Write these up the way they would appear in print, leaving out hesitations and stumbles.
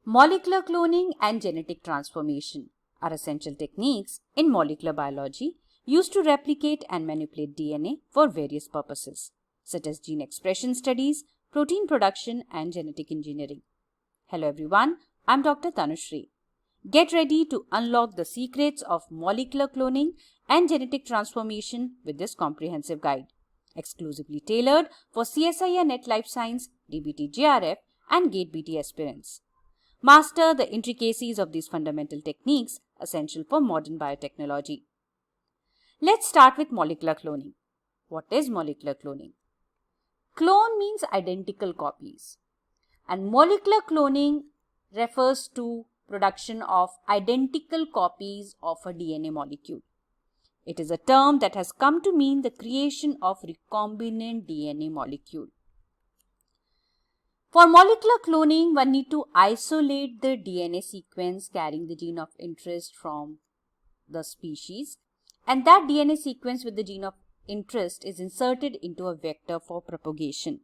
Molecular cloning and genetic transformation are essential techniques in molecular biology used to replicate and manipulate DNA for various purposes, such as gene expression studies, protein production, and genetic engineering. Hello everyone, I'm Dr. Tanushree. Get ready to unlock the secrets of molecular cloning and genetic transformation with this comprehensive guide, exclusively tailored for CSIR NET Life Science, DBT JRF, and GATE BT aspirants. Master the intricacies of these fundamental techniques essential for modern biotechnology. Let's start with molecular cloning. What is molecular cloning? Clone means identical copies, and molecular cloning refers to production of identical copies of a DNA molecule. It is a term that has come to mean the creation of recombinant DNA molecule. For molecular cloning, one need to isolate the DNA sequence carrying the gene of interest from the species, and that DNA sequence with the gene of interest is inserted into a vector for propagation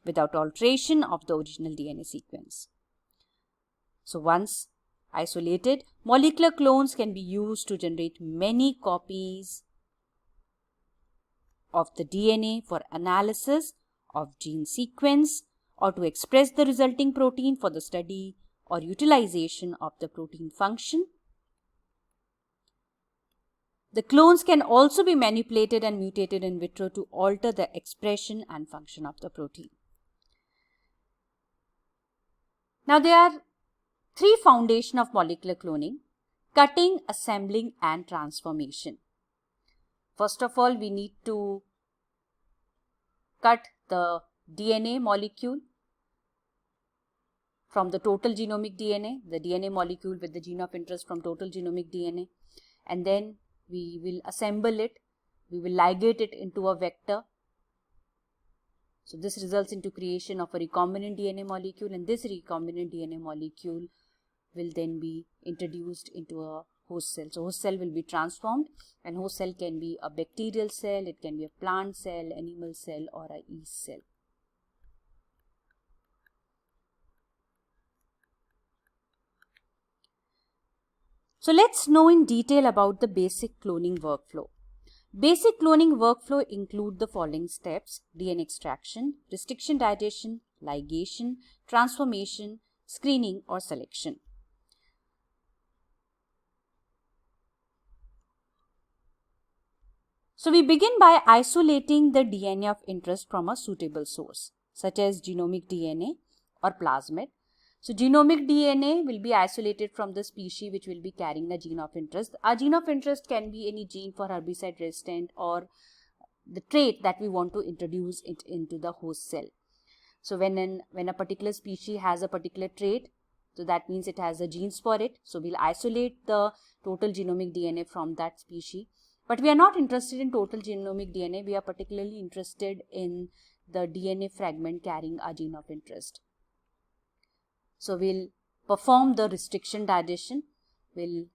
without alteration of the original DNA sequence. So once isolated, molecular clones can be used to generate many copies of the DNA for analysis of gene sequence or to express the resulting protein for the study or utilization of the protein function. The clones can also be manipulated and mutated in vitro to alter the expression and function of the protein. Now there are three foundations of molecular cloning: cutting, assembling, and transformation. First of all, we need to cut the DNA molecule from the total genomic DNA, the DNA molecule with the gene of interest from total genomic DNA, and then we will assemble it, we will ligate it into a vector. So this results into creation of a recombinant DNA molecule, and this recombinant DNA molecule will then be introduced into a host cell. So host cell will be transformed, and host cell can be a bacterial cell, it can be a plant cell, animal cell, or a yeast cell. So let's know in detail about the basic cloning workflow. Basic cloning workflow include the following steps: DNA extraction, restriction digestion, ligation, transformation, screening or selection. So we begin by isolating the DNA of interest from a suitable source, such as genomic DNA or plasmid. So genomic DNA will be isolated from the species which will be carrying a gene of interest. Our gene of interest can be any gene for herbicide resistant or the trait that we want to introduce it into the host cell. So when a particular species has a particular trait, so that means it has the genes for it. So we'll isolate the total genomic DNA from that species. But we are not interested in total genomic DNA. We are particularly interested in the DNA fragment carrying a gene of interest. So we'll perform the restriction digestion. We'll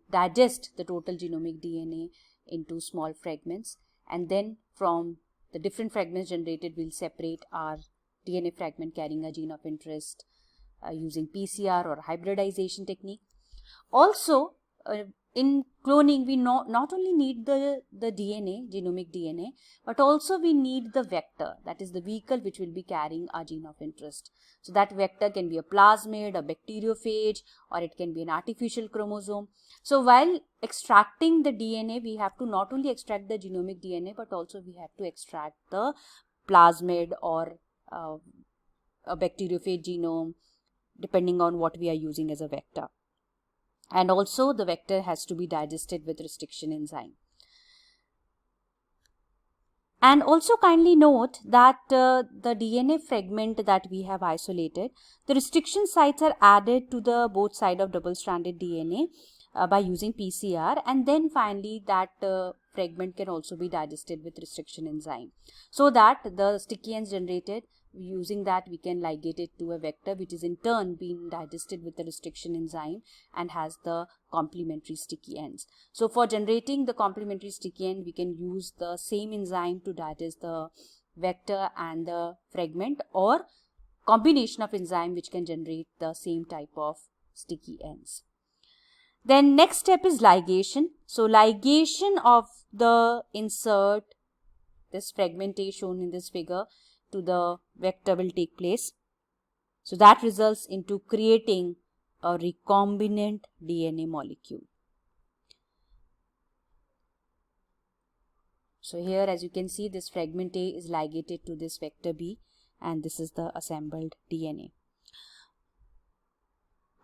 digest the total genomic DNA into small fragments, and then from the different fragments generated, we'll separate our DNA fragment carrying a gene of interest using PCR or hybridization technique. Also, in cloning, we not only need the DNA, genomic DNA, but also we need the vector, that is the vehicle which will be carrying our gene of interest. So that vector can be a plasmid, a bacteriophage, or it can be an artificial chromosome. So while extracting the DNA, we have to not only extract the genomic DNA, but also we have to extract the plasmid or a bacteriophage genome, depending on what we are using as a vector. And also the vector has to be digested with restriction enzyme. And also kindly note that the DNA fragment that we have isolated, the restriction sites are added to the both side of double-stranded DNA by using PCR, and then finally that fragment can also be digested with restriction enzyme, so that the sticky ends generated, using that we can ligate it to a vector which is in turn being digested with the restriction enzyme and has the complementary sticky ends. So for generating the complementary sticky end, we can use the same enzyme to digest the vector and the fragment, or combination of enzyme which can generate the same type of sticky ends. Then next step is ligation. So ligation of the insert, this fragment A shown in this figure, to the vector will take place. So that results into creating a recombinant DNA molecule. So here, as you can see, this fragment A is ligated to this vector B, and this is the assembled DNA.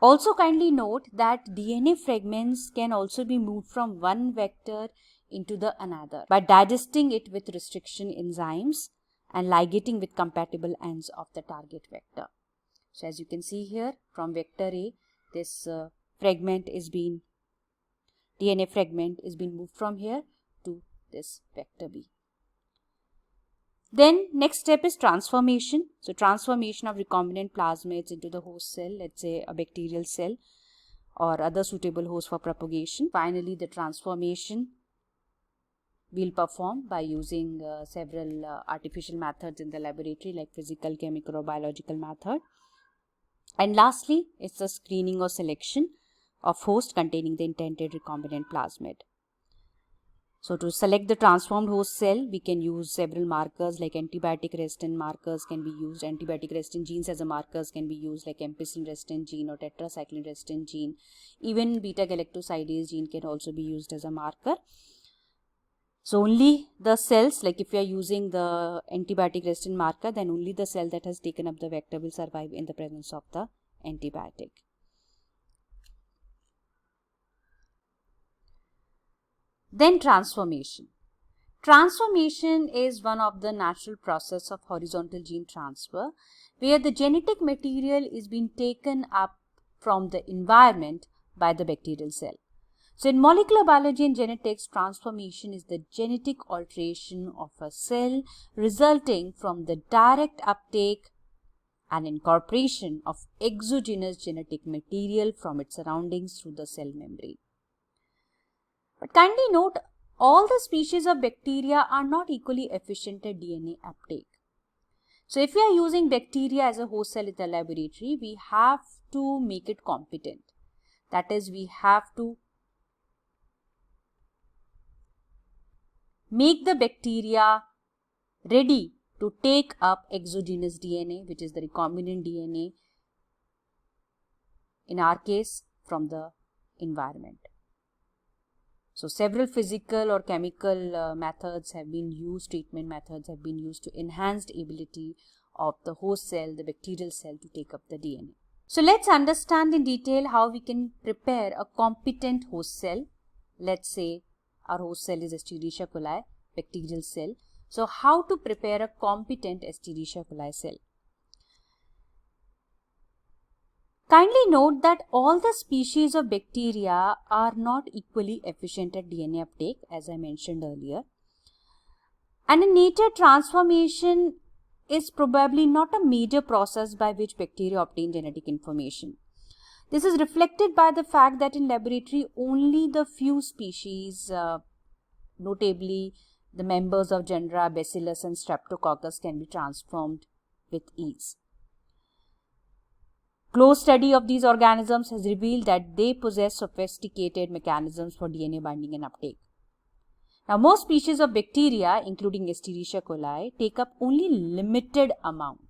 Also kindly note that DNA fragments can also be moved from one vector into the another by digesting it with restriction enzymes and ligating with compatible ends of the target vector. So as you can see here, from vector A, this DNA fragment is being moved from here to this vector B. Then next step is transformation. So transformation of recombinant plasmids into the host cell, let's say a bacterial cell or other suitable host for propagation. Finally, the transformation we'll perform by using several artificial methods in the laboratory, like physical, chemical or biological method. And lastly, it's the screening or selection of host containing the intended recombinant plasmid. So to select the transformed host cell, we can use several markers like antibiotic resistant markers can be used. Antibiotic resistant genes as a markers can be used, like ampicillin resistant gene or tetracycline resistant gene. Even beta galactosidase gene can also be used as a marker. So only the cells, like if we are using the antibiotic resistant marker, then only the cell that has taken up the vector will survive in the presence of the antibiotic. Then transformation. Transformation is one of the natural process of horizontal gene transfer, where the genetic material is being taken up from the environment by the bacterial cell. So in molecular biology and genetics, transformation is the genetic alteration of a cell resulting from the direct uptake and incorporation of exogenous genetic material from its surroundings through the cell membrane. But kindly note, all the species of bacteria are not equally efficient at DNA uptake. So if we are using bacteria as a host cell in the laboratory, we have to make it competent. That is, we have to make the bacteria ready to take up exogenous DNA, which is the recombinant DNA, in our case from the environment. So several physical or chemical methods have been used, treatment methods have been used to enhance the ability of the host cell, the bacterial cell, to take up the DNA. So let's understand in detail how we can prepare a competent host cell. Let's say our host cell is Escherichia coli, bacterial cell. So how to prepare a competent Escherichia coli cell? Kindly note that all the species of bacteria are not equally efficient at DNA uptake, as I mentioned earlier. And in nature, transformation is probably not a major process by which bacteria obtain genetic information. This is reflected by the fact that in laboratory, only the few species, notably the members of genera Bacillus and Streptococcus, can be transformed with ease. Close study of these organisms has revealed that they possess sophisticated mechanisms for DNA binding and uptake. Now, most species of bacteria, including Escherichia coli, take up only limited amounts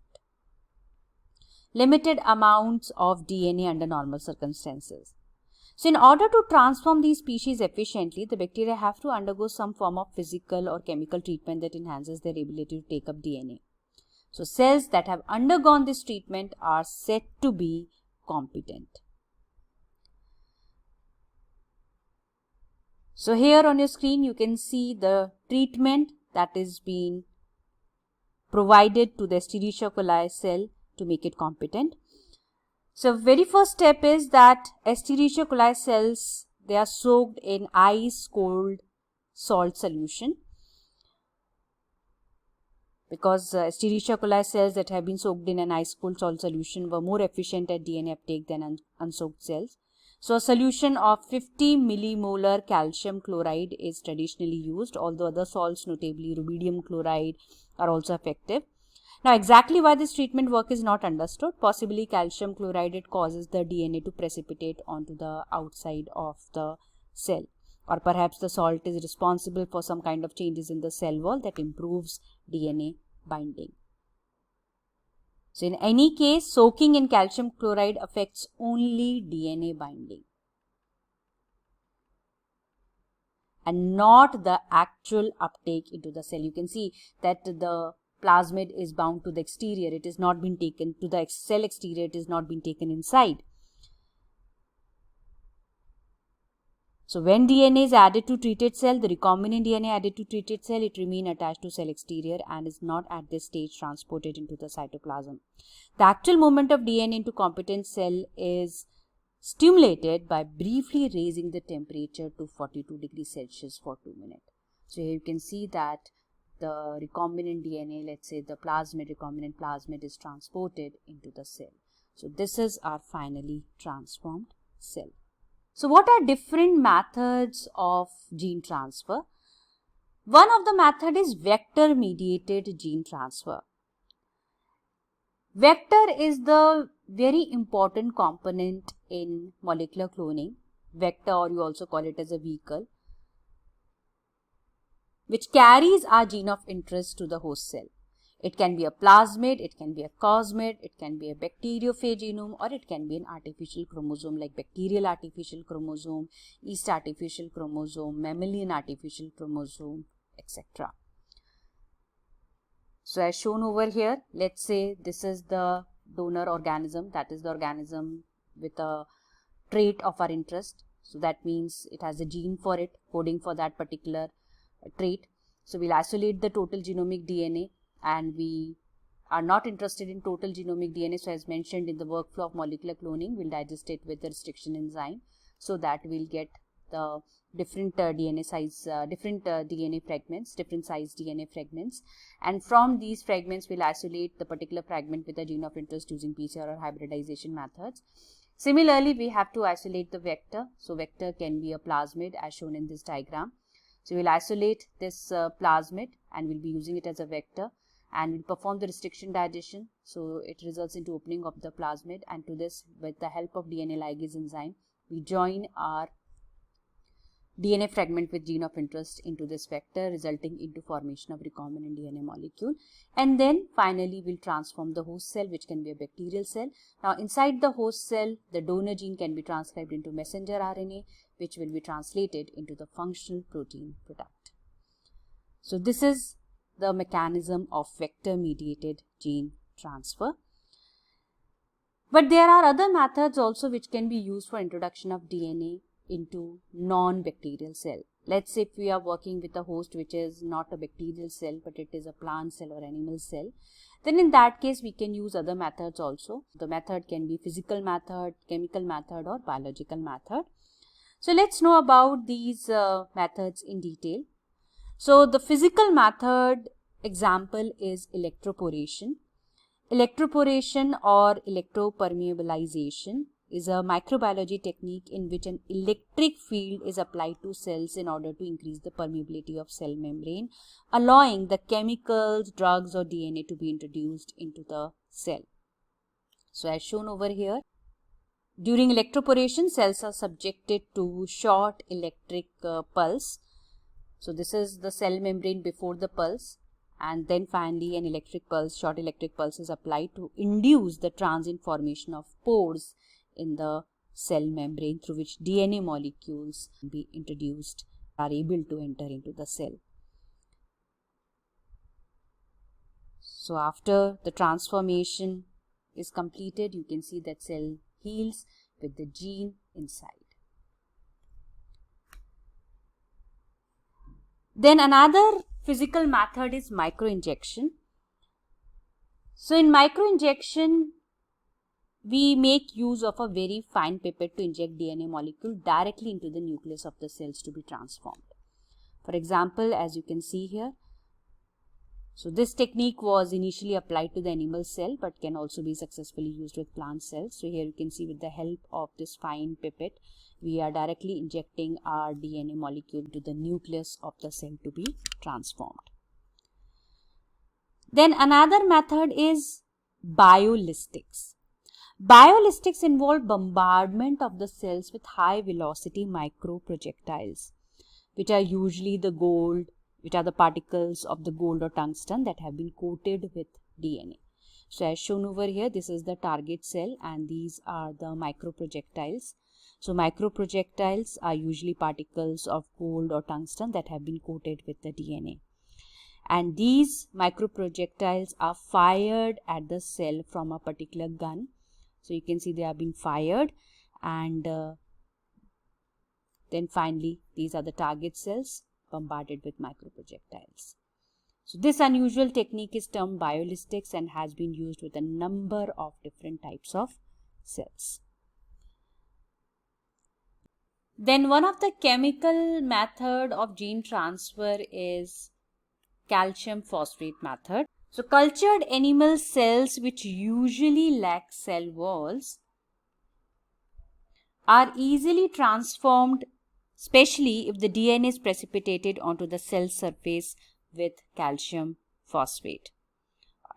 of DNA under normal circumstances. So, in order to transform these species efficiently, the bacteria have to undergo some form of physical or chemical treatment that enhances their ability to take up DNA. So, cells that have undergone this treatment are said to be competent. So, here on your screen you can see the treatment that is being provided to the Escherichia coli cell to make it competent. So, very first step is that Escherichia coli cells, they are soaked in ice cold salt solution, because Escherichia coli cells that have been soaked in an ice cold salt solution were more efficient at DNA uptake than unsoaked cells. So a solution of 50 millimolar calcium chloride is traditionally used, although other salts, notably rubidium chloride, are also effective. Now, exactly why this treatment work is not understood. Possibly calcium chloride, it causes the DNA to precipitate onto the outside of the cell, or perhaps the salt is responsible for some kind of changes in the cell wall that improves DNA binding. So, in any case, soaking in calcium chloride affects only DNA binding and not the actual uptake into the cell. You can see that the plasmid is bound to the exterior. It is not been taken to the cell exterior. It is not been taken inside. So, when DNA is added to treated cell, the recombinant DNA added to treated cell, it remains attached to cell exterior and is not at this stage transported into the cytoplasm. The actual movement of DNA into competent cell is stimulated by briefly raising the temperature to 42 degrees Celsius for 2 minutes. So, here you can see that the recombinant DNA, let's say the plasmid, recombinant plasmid is transported into the cell. So, this is our finally transformed cell. So, what are different methods of gene transfer? One of the method is vector mediated gene transfer. Vector is the very important component in molecular cloning. Vector, or you also call it as a vehicle, which carries our gene of interest to the host cell. It can be a plasmid, it can be a cosmid, it can be a bacteriophage genome, or it can be an artificial chromosome like bacterial artificial chromosome, yeast artificial chromosome, mammalian artificial chromosome, etc. So, as shown over here, let's say this is the donor organism, that is the organism with a trait of our interest. So, that means it has a gene for it, coding for that particular trait. So, we'll isolate the total genomic DNA, and we are not interested in total genomic DNA. So, as mentioned in the workflow of molecular cloning, we'll digest it with the restriction enzyme so that we'll get the different DNA size, DNA fragments, different size DNA fragments, and from these fragments we'll isolate the particular fragment with the gene of interest using PCR or hybridization methods. Similarly, we have to isolate the vector. So, vector can be a plasmid as shown in this diagram. So, we'll isolate this plasmid and we'll be using it as a vector, and we'll perform the restriction digestion. So, it results into opening of the plasmid, and to this, with the help of DNA ligase enzyme, we join our DNA fragment with gene of interest into this vector, resulting into formation of recombinant DNA molecule. And then finally, we'll transform the host cell, which can be a bacterial cell. Now, inside the host cell, the donor gene can be transcribed into messenger RNA, which will be translated into the functional protein product. So, this is the mechanism of vector mediated gene transfer. But there are other methods also which can be used for introduction of DNA into non-bacterial cell. Let's say if we are working with a host which is not a bacterial cell, but it is a plant cell or animal cell, then in that case we can use other methods also. The method can be physical method, chemical method, or biological method. So, let's know about these methods in detail. So, the physical method example is electroporation. Electroporation or electropermeabilization is a microbiology technique in which an electric field is applied to cells in order to increase the permeability of cell membrane, allowing the chemicals, drugs, or DNA to be introduced into the cell. So, as shown over here, during electroporation, cells are subjected to short electric pulse. So, this is the cell membrane before the pulse, and then finally an electric pulse, short electric pulse is applied to induce the transient formation of pores in the cell membrane through which DNA molecules be introduced, are able to enter into the cell. So, after the transformation is completed, you can see that cell heals with the gene inside. Then another physical method is microinjection. So, in microinjection, we make use of a very fine pipette to inject DNA molecule directly into the nucleus of the cells to be transformed. For example, as you can see here, so this technique was initially applied to the animal cell but can also be successfully used with plant cells. So, here you can see with the help of this fine pipette, we are directly injecting our DNA molecule to the nucleus of the cell to be transformed. Then another method is biolistics. Biolistics involve bombardment of the cells with high velocity microprojectiles, which are usually the particles of the gold or tungsten that have been coated with DNA. So as shown over here, this is the target cell and these are the microprojectiles. So microprojectiles are usually particles of gold or tungsten that have been coated with the DNA. And these microprojectiles are fired at the cell from a particular gun. So you can see they have been fired, and then finally these are the target cells bombarded with microprojectiles. So this unusual technique is termed biolistics and has been used with a number of different types of cells. Then one of the chemical method of gene transfer is calcium phosphate method. So cultured animal cells which usually lack cell walls are easily transformed, especially if the DNA is precipitated onto the cell surface with calcium phosphate.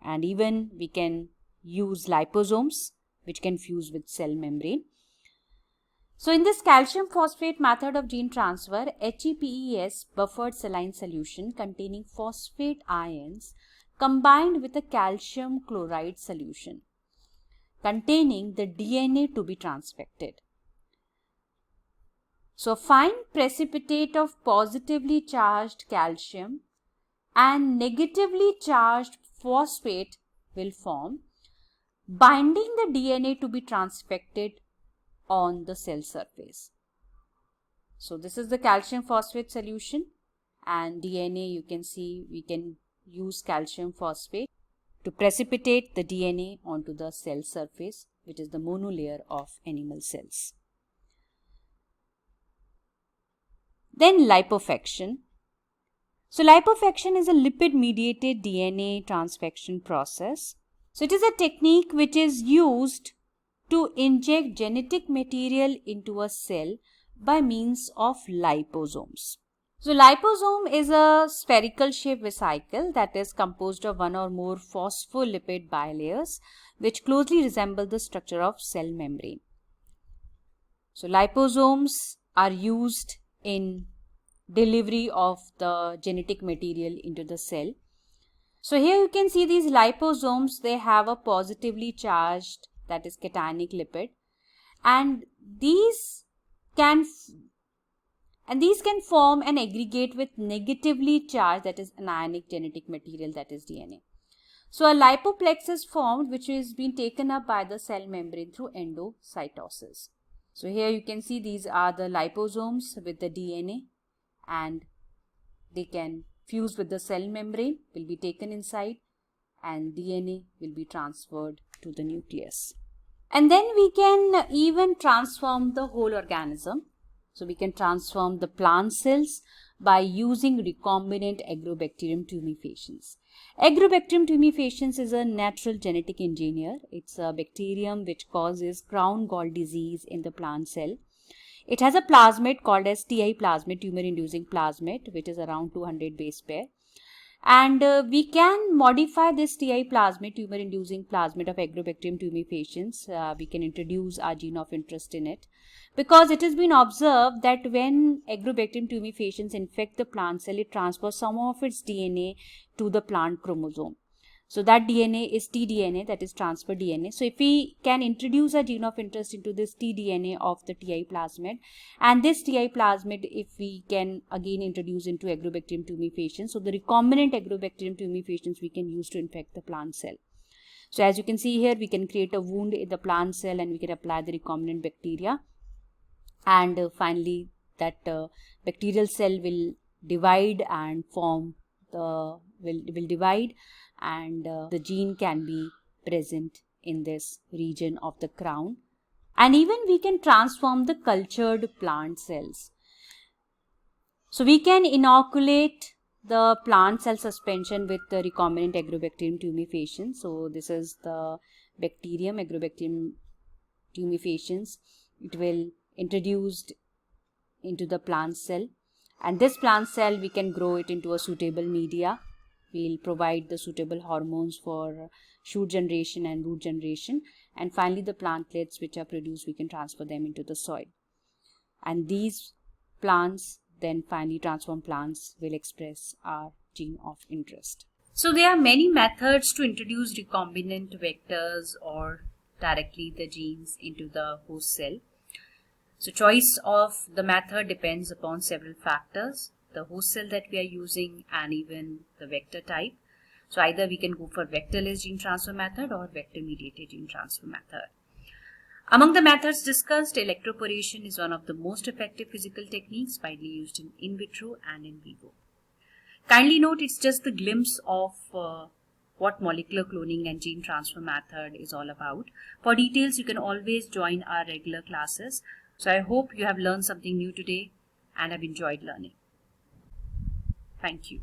And even we can use liposomes which can fuse with cell membrane. So in this calcium phosphate method of gene transfer, HEPES buffered saline solution containing phosphate ions combined with a calcium chloride solution containing the DNA to be transfected. So fine precipitate of positively charged calcium and negatively charged phosphate will form, binding the DNA to be transfected on the cell surface. So this is the calcium phosphate solution, and DNA, you can see we can use calcium phosphate to precipitate the DNA onto the cell surface, which is the monolayer of animal cells. Then lipofaction. So lipofaction is a lipid mediated DNA transfection process. So it is a technique which is used to inject genetic material into a cell by means of liposomes. So liposome is a spherical shaped vesicle that is composed of one or more phospholipid bilayers which closely resemble the structure of cell membrane. So liposomes are used in delivery of the genetic material into the cell. So here you can see these liposomes, they have a positively charged, that is cationic lipid, and these can form an aggregate with negatively charged, that is anionic genetic material, that is DNA. So a lipoplex is formed which is being taken up by the cell membrane through endocytosis. So here you can see these are the liposomes with the DNA, and they can fuse with the cell membrane, will be taken inside, and DNA will be transferred to the nucleus. And then we can even transform the whole organism. So we can transform the plant cells by using recombinant Agrobacterium tumefaciens. Agrobacterium tumefaciens is a natural genetic engineer. It's a bacterium which causes crown gall disease in the plant cell. It has a plasmid called as TI plasmid, tumor inducing plasmid, which is around 200 base pair. And we can modify this TI plasmid, tumor inducing plasmid of Agrobacterium tumefaciens. We can introduce our gene of interest in it, because it has been observed that when Agrobacterium tumefaciens infect the plant cell, it transfers some of its DNA to the plant chromosome. So that DNA is tDNA, that is transfer DNA. So if we can introduce a gene of interest into this tDNA of the TI plasmid, and this TI plasmid if we can again introduce into Agrobacterium tumefaciens, so the recombinant Agrobacterium tumefaciens we can use to infect the plant cell. So as you can see here, we can create a wound in the plant cell and we can apply the recombinant bacteria, and finally that bacterial cell will divide and form the will divide, and the gene can be present in this region of the crown. And even we can transform the cultured plant cells. So we can inoculate the plant cell suspension with the recombinant Agrobacterium tumefaciens. So this is the bacterium, Agrobacterium tumefaciens. It will introduced into the plant cell, and this plant cell we can grow it into a suitable media, We'll provide the suitable hormones for shoot generation and root generation. And finally, the plantlets which are produced, we can transfer them into the soil. And these plants, then finally transformed plants, will express our gene of interest. So there are many methods to introduce recombinant vectors or directly the genes into the host cell. So choice of the method depends upon several factors, the host cell that we are using and even the vector type. So either we can go for vectorless gene transfer method or vector mediated gene transfer method. Among the methods discussed, electroporation is one of the most effective physical techniques widely used in vitro and in vivo. Kindly note, it's just the glimpse of what molecular cloning and gene transfer method is all about. For details, you can always join our regular classes. So I hope you have learned something new today and have enjoyed learning. Thank you.